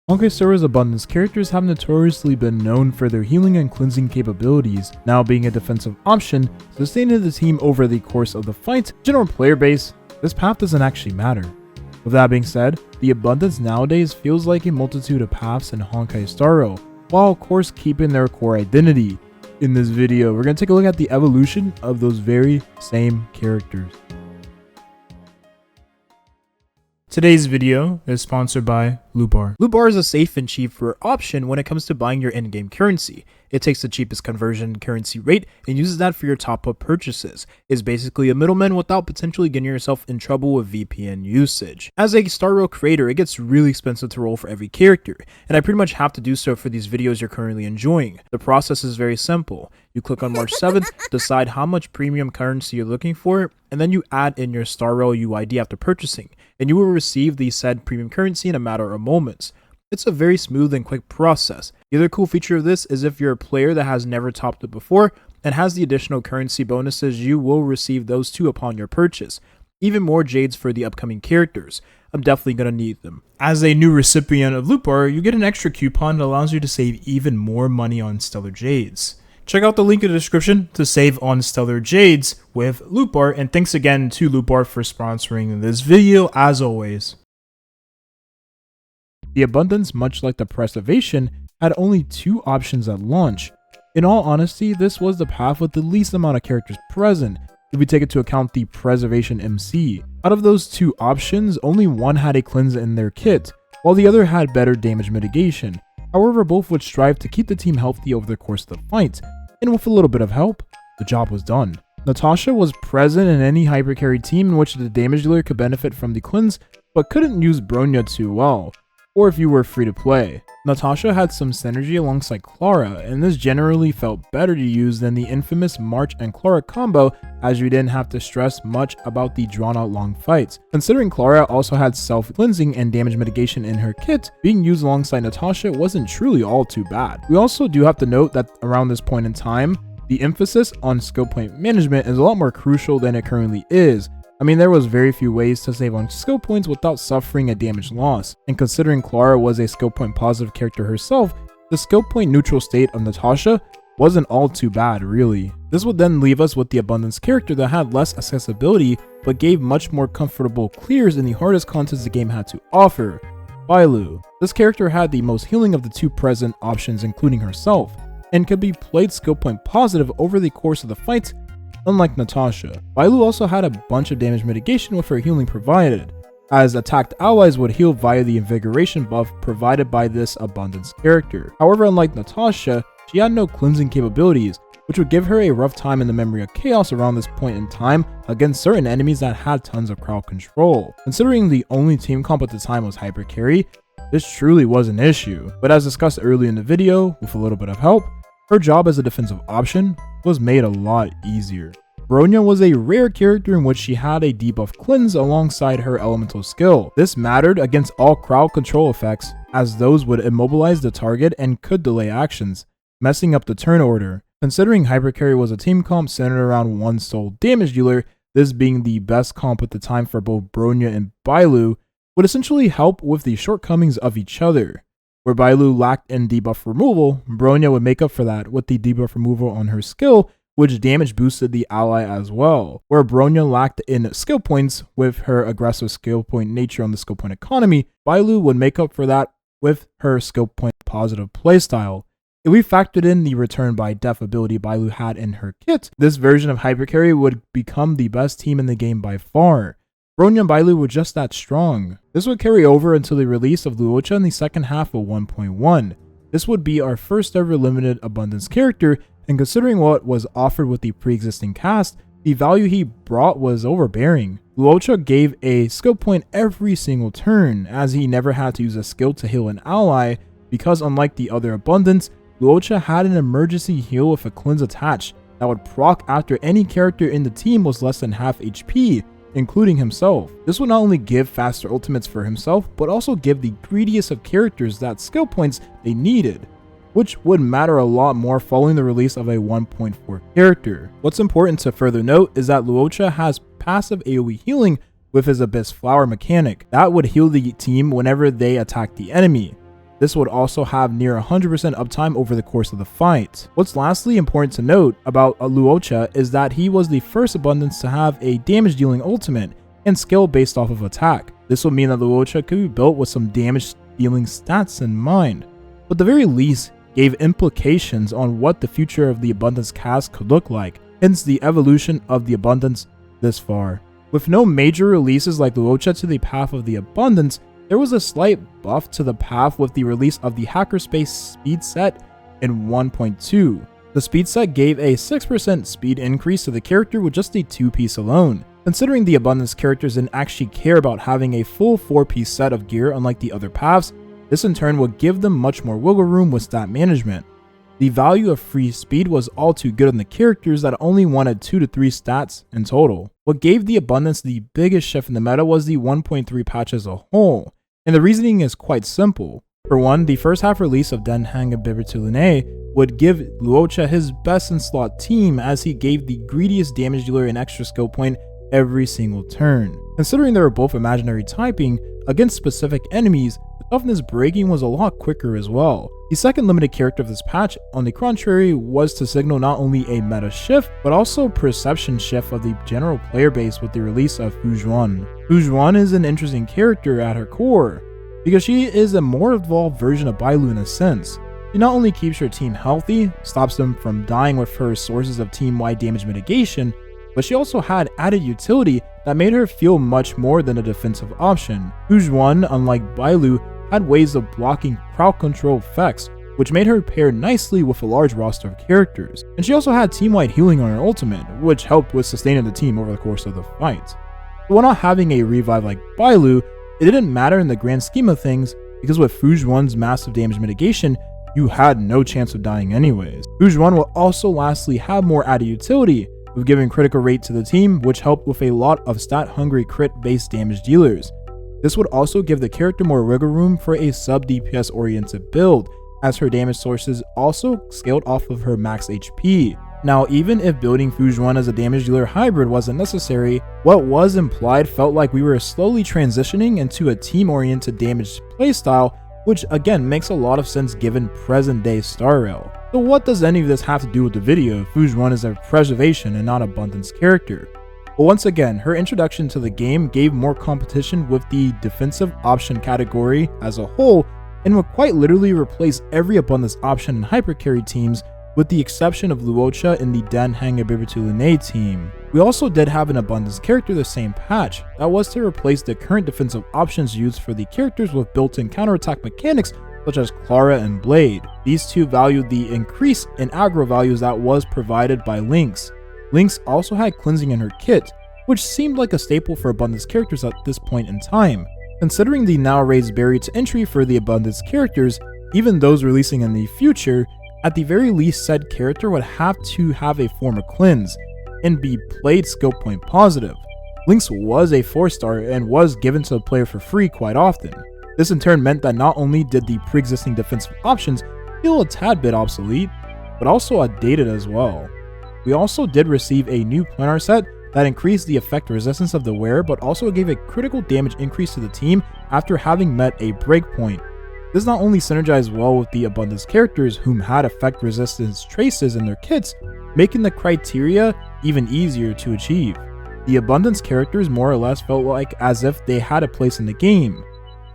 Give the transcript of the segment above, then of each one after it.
Honkai Server's Abundance characters have notoriously been known for their healing and cleansing capabilities, now being a defensive option, sustaining the team over the course of the fight. General player base, this path doesn't actually matter. With that being said, the Abundance nowadays feels like a multitude of paths in Honkai Star Rail, while of course keeping their core identity. In this video, we're going to take a look at the evolution of those very same characters. Today's video is sponsored by Loot Bar. Loot Bar is a safe and cheaper option when it comes to buying your in-game currency. It takes the cheapest conversion currency rate and uses that for your top-up purchases. It's basically a middleman without potentially getting yourself in trouble with VPN usage. As a Star Rail creator, it gets really expensive to roll for every character, and I pretty much have to do so for these videos you're currently enjoying. The process is very simple. You click on March 7th, decide how much premium currency you're looking for, and then you add in your Star Rail UID after purchasing, and you will receive the said premium currency in a matter of moments. It's a very smooth and quick process. The other cool feature of this is if you're a player that has never topped it before and has the additional currency bonuses, you will receive those too upon your purchase. Even more jades for the upcoming characters. I'm definitely going to need them. As a new recipient of Loot Bar, you get an extra coupon that allows you to save even more money on Stellar Jades. Check out the link in the description to save on Stellar Jades with Loot Bar, and thanks again to Loot Bar for sponsoring this video as always. The Abundance, much like the Preservation, had only two options at launch. In all honesty, this was the path with the least amount of characters present, if we take into account the Preservation MC. Out of those two options, only one had a cleanse in their kit, while the other had better damage mitigation. However, both would strive to keep the team healthy over the course of the fight, and with a little bit of help, the job was done. Natasha was present in any hypercarry team in which the damage dealer could benefit from the cleanse, but couldn't use Bronya too well, or if you were free to play. Natasha had some synergy alongside Clara, and this generally felt better to use than the infamous March and Clara combo, as you didn't have to stress much about the drawn out long fights. Considering Clara also had self-cleansing and damage mitigation in her kit, being used alongside Natasha wasn't truly all too bad. We also do have to note that around this point in time, the emphasis on skill point management is a lot more crucial than it currently is. I mean, there was very few ways to save on skill points without suffering a damage loss, and considering Clara was a skill point positive character herself, the skill point neutral state of Natasha wasn't all too bad really. This would then leave us with the Abundance character that had less accessibility but gave much more comfortable clears in the hardest contests the game had to offer, Bailu. This character had the most healing of the two present options including herself, and could be played skill point positive over the course of the fight. Unlike Natasha, Bailu also had a bunch of damage mitigation with her healing provided, as attacked allies would heal via the invigoration buff provided by this Abundance character. However, unlike Natasha, she had no cleansing capabilities, which would give her a rough time in the Memory of Chaos around this point in time against certain enemies that had tons of crowd control. Considering the only team comp at the time was Hypercarry, this truly was an issue, but as discussed earlier in the video, with a little bit of help, her job as a defensive option was made a lot easier. Bronya was a rare character in which she had a debuff cleanse alongside her elemental skill. This mattered against all crowd control effects, as those would immobilize the target and could delay actions, messing up the turn order. Considering Hypercarry was a team comp centered around one sole damage dealer, this being the best comp at the time for both Bronya and Bailu, would essentially help with the shortcomings of each other. Where Bailu lacked in debuff removal, Bronya would make up for that with the debuff removal on her skill, which damage boosted the ally as well. Where Bronya lacked in skill points with her aggressive skill point nature on the skill point economy, Bailu would make up for that with her skill point positive playstyle. If we factored in the return by death ability Bailu had in her kit, this version of Hypercarry would become the best team in the game by far. Bronya and Bailu were just that strong. This would carry over until the release of Luocha in the second half of 1.1. This would be our first ever limited Abundance character, and considering what was offered with the pre-existing cast, the value he brought was overbearing. Luocha gave a skill point every single turn, as he never had to use a skill to heal an ally, because unlike the other Abundance, Luocha had an emergency heal with a cleanse attached that would proc after any character in the team was less than half HP, including himself. This would not only give faster ultimates for himself, but also give the greediest of characters that skill points they needed, which would matter a lot more following the release of a 1.4 character. What's important to further note is that Luocha has passive AoE healing with his Abyss Flower mechanic that would heal the team whenever they attack the enemy. This would also have near 100% uptime over the course of the fight. What's lastly important to note about Luocha is that he was the first Abundance to have a damage dealing ultimate and skill based off of attack. This would mean that Luocha could be built with some damage dealing stats in mind, but at the very least gave implications on what the future of the Abundance cast could look like, hence the evolution of the Abundance this far. With no major releases like Luocha to the path of the Abundance, there was a slight buff to the path with the release of the Hackerspace speed set in 1.2. The speed set gave a 6% speed increase to the character with just a 2-piece alone. Considering the Abundance characters didn't actually care about having a full 4-piece set of gear unlike the other paths, this in turn would give them much more wiggle room with stat management. The value of free speed was all too good on the characters that only wanted 2 to 3 stats in total. What gave the Abundance the biggest shift in the meta was the 1.3 patch as a whole, and the reasoning is quite simple. For one, the first half release of Den Hanga Bibertulune would give Luocha his best in slot team as he gave the greediest damage dealer an extra skill point every single turn. Considering they were both imaginary typing, against specific enemies, the toughness breaking was a lot quicker as well. The second limited character of this patch, on the contrary, was to signal not only a meta shift, but also perception shift of the general player base with the release of Huohuo. Huohuo is an interesting character at her core, because she is a more evolved version of Bailu in a sense. She not only keeps her team healthy, stops them from dying with her sources of team-wide damage mitigation, but she also had added utility that made her feel much more than a defensive option. Huohuo, unlike Bailu, had ways of blocking crowd control effects, which made her pair nicely with a large roster of characters. And she also had team-wide healing on her ultimate, which helped with sustaining the team over the course of the fight. But while not having a revive like Bailu, it didn't matter in the grand scheme of things, because with Huohuo's massive damage mitigation, you had no chance of dying anyways. Huohuo will also lastly have more added utility, with giving critical rate to the team, which helped with a lot of stat-hungry crit-based damage dealers. This would also give the character more wiggle room for a sub-DPS oriented build, as her damage sources also scaled off of her max HP. Now, even if building Huohuo as a damage dealer hybrid wasn't necessary, what was implied felt like we were slowly transitioning into a team-oriented damage playstyle, which again makes a lot of sense given present-day Star Rail. So what does any of this have to do with the video if Huohuo is a preservation and not Abundance character? But once again, her introduction to the game gave more competition with the defensive option category as a whole, and would quite literally replace every Abundance option in hypercarry teams with the exception of Luocha in the Den Hanga Bibertulune team. We also did have an Abundance character the same patch, that was to replace the current defensive options used for the characters with built-in counterattack mechanics such as Clara and Blade. These two valued the increase in aggro values that was provided by Lynx. Lynx also had cleansing in her kit, which seemed like a staple for Abundance characters at this point in time. Considering the now raised barrier to entry for the Abundance characters, even those releasing in the future, at the very least said character would have to have a form of cleanse, and be played skill point positive. Lynx was a 4-star and was given to the player for free quite often. This in turn meant that not only did the pre-existing defensive options feel a tad bit obsolete, but also outdated as well. We also did receive a new planar set that increased the effect resistance of the wearer, but also gave a critical damage increase to the team after having met a breakpoint. This not only synergized well with the Abundance characters whom had effect resistance traces in their kits, making the criteria even easier to achieve. The Abundance characters more or less felt like as if they had a place in the game.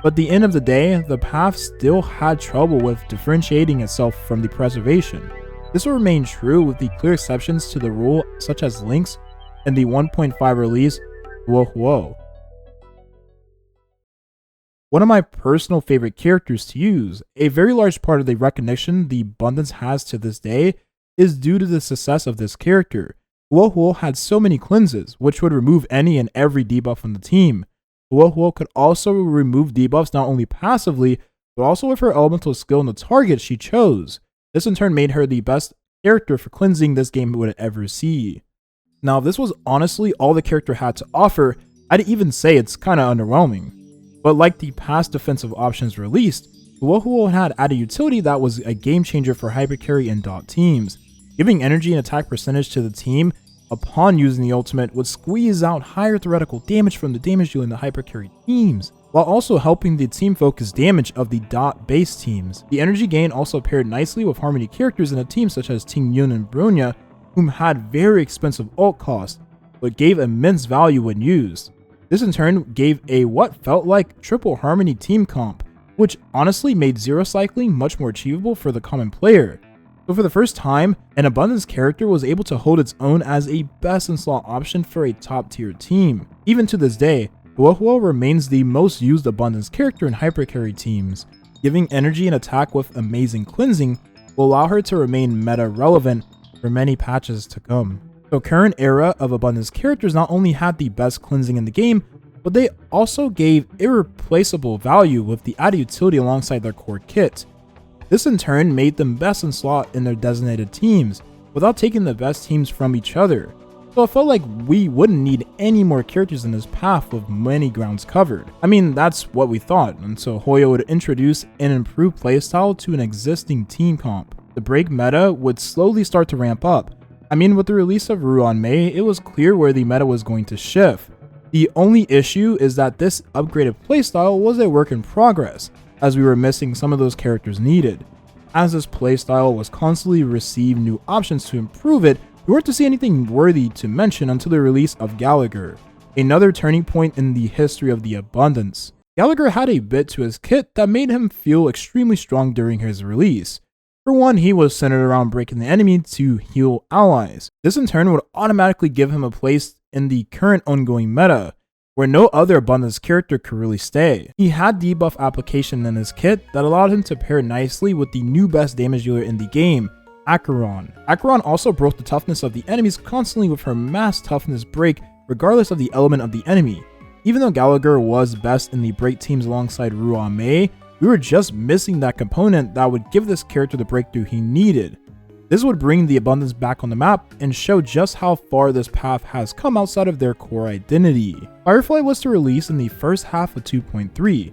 But at the end of the day, the path still had trouble with differentiating itself from the preservation. This will remain true with the clear exceptions to the rule such as Lynx and the 1.5 release Huohuo. One of my personal favorite characters to use, a very large part of the recognition the Abundance has to this day is due to the success of this character. Huohuo had so many cleanses, which would remove any and every debuff on the team. Huohuo could also remove debuffs not only passively, but also with her elemental skill on the target she chose. This in turn made her the best character for cleansing this game would ever see. Now, if this was honestly all the character had to offer, I'd even say it's kinda underwhelming. But like the past defensive options released, Huohuo had added utility that was a game changer for hypercarry and dot teams. Giving energy and attack percentage to the team upon using the ultimate would squeeze out higher theoretical damage from the damage dealing the hypercarry teams. while also helping the team focus damage of the dot base teams. The energy gain also paired nicely with Harmony characters in a team such as Ting Yun and Bronya, whom had very expensive ult costs, but gave immense value when used. This in turn gave a what felt like triple Harmony team comp, which honestly made zero cycling much more achievable for the common player. So for the first time, an Abundance character was able to hold its own as a best in slot option for a top tier team. Even to this day, Huohuo remains the most used Abundance character in hypercarry teams. Giving energy and attack with amazing cleansing will allow her to remain meta relevant for many patches to come. The current era of Abundance characters not only had the best cleansing in the game, but they also gave irreplaceable value with the added utility alongside their core kit. This in turn made them best in slot in their designated teams, without taking the best teams from each other. So I felt like we wouldn't need any more characters in this path with many grounds covered. I mean, that's what we thought, until Huohuo would introduce an improved playstyle to an existing team comp. The break meta would slowly start to ramp up. I mean, with the release of Ruan Mei, it was clear where the meta was going to shift. The only issue is that this upgraded playstyle was a work in progress, as we were missing some of those characters needed. As this playstyle was constantly receiving new options to improve it, we weren't to see anything worthy to mention until the release of Gallagher, another turning point in the history of the Abundance. Gallagher had a bit to his kit that made him feel extremely strong during his release. For one, he was centered around breaking the enemy to heal allies. This in turn would automatically give him a place in the current ongoing meta, where no other Abundance character could really stay. He had debuff application in his kit that allowed him to pair nicely with the new best damage dealer in the game, Acheron. Acheron also broke the toughness of the enemies constantly with her mass toughness break regardless of the element of the enemy. Even though Gallagher was best in the break teams alongside Ruan Mei, we were just missing that component that would give this character the breakthrough he needed. This would bring the Abundance back on the map and show just how far this path has come outside of their core identity. Firefly was to release in the first half of 2.3.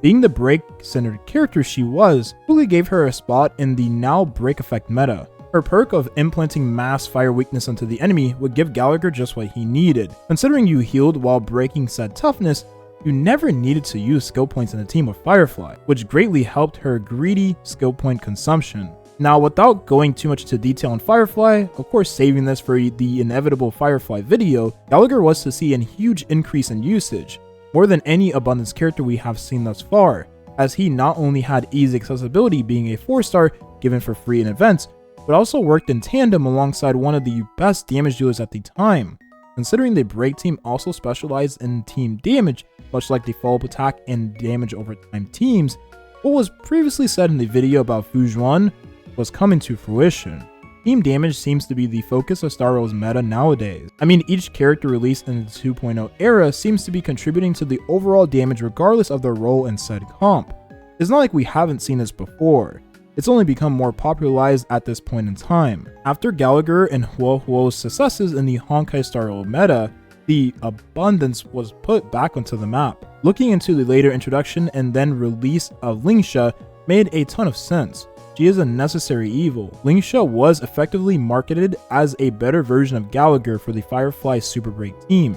Being the break-centered character she was, fully gave her a spot in the now break effect meta. Her perk of implanting mass fire weakness onto the enemy would give Gallagher just what he needed. Considering you healed while breaking said toughness, you never needed to use skill points in a team with Firefly, which greatly helped her greedy skill point consumption. Now, without going too much into detail on Firefly, of course saving this for the inevitable Firefly video, Gallagher was to see a huge increase in usage, more than any Abundance character we have seen thus far, as he not only had easy accessibility being a 4-star given for free in events, but also worked in tandem alongside one of the best damage dealers at the time. Considering the break team also specialized in team damage, much like the follow-up attack and damage over time teams, what was previously said in the video about Fujuan was coming to fruition. Team damage seems to be the focus of Star Rail's meta nowadays. I mean, each character released in the 2.0 era seems to be contributing to the overall damage regardless of their role in said comp. It's not like we haven't seen this before. It's only become more popularized at this point in time. After Gallagher and Huohuo's successes in the Honkai Star Rail meta, the Abundance was put back onto the map. Looking into the later introduction and then release of Lingsha made a ton of sense. She is a necessary evil. Lingsha was effectively marketed as a better version of Gallagher for the Firefly Super Break team.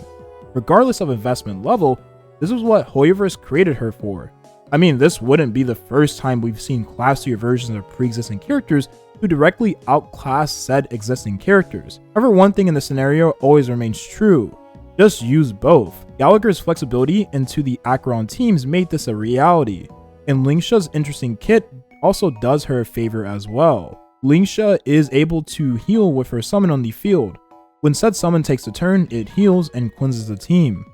Regardless of investment level, this was what Hoyoverse created her for. I mean, this wouldn't be the first time we've seen classier versions of pre-existing characters who directly outclass said existing characters. However, one thing in this scenario always remains true. Just use both. Gallagher's flexibility into the Acheron teams made this a reality, and Lingsha's interesting kit also does her a favor as well. Lingsha is able to heal with her summon on the field. When said summon takes a turn, it heals and cleanses the team.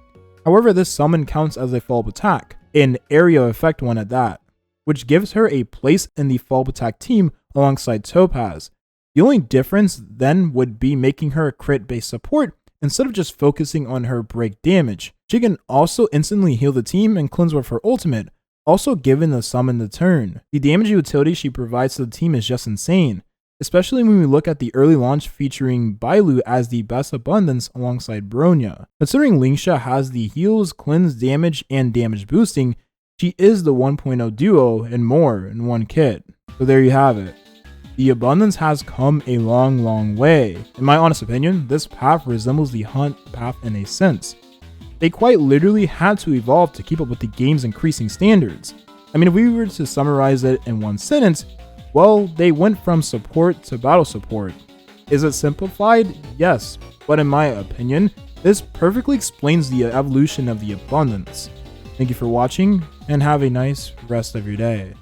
However, this summon counts as a follow-up attack, an area effect one at that, which gives her a place in the follow-up attack team alongside Topaz. The only difference then would be making her a crit-based support instead of just focusing on her break damage. She can also instantly heal the team and cleanse with her ultimate, also given the summon the turn. The damage utility she provides to the team is just insane, especially when we look at the early launch featuring Bailu as the best Abundance alongside Bronya. Considering Lingsha has the heals, cleanse, damage, and damage boosting, she is the 1.0 duo and more in one kit. So there you have it. The Abundance has come a long way. In my honest opinion, this path resembles the Hunt path in a sense. They quite literally had to evolve to keep up with the game's increasing standards. I mean, if we were to summarize it in one sentence, well, they went from support to battle support. Is it simplified? Yes, but in my opinion, this perfectly explains the evolution of the abundance. Thank you for watching, and have a nice rest of your day.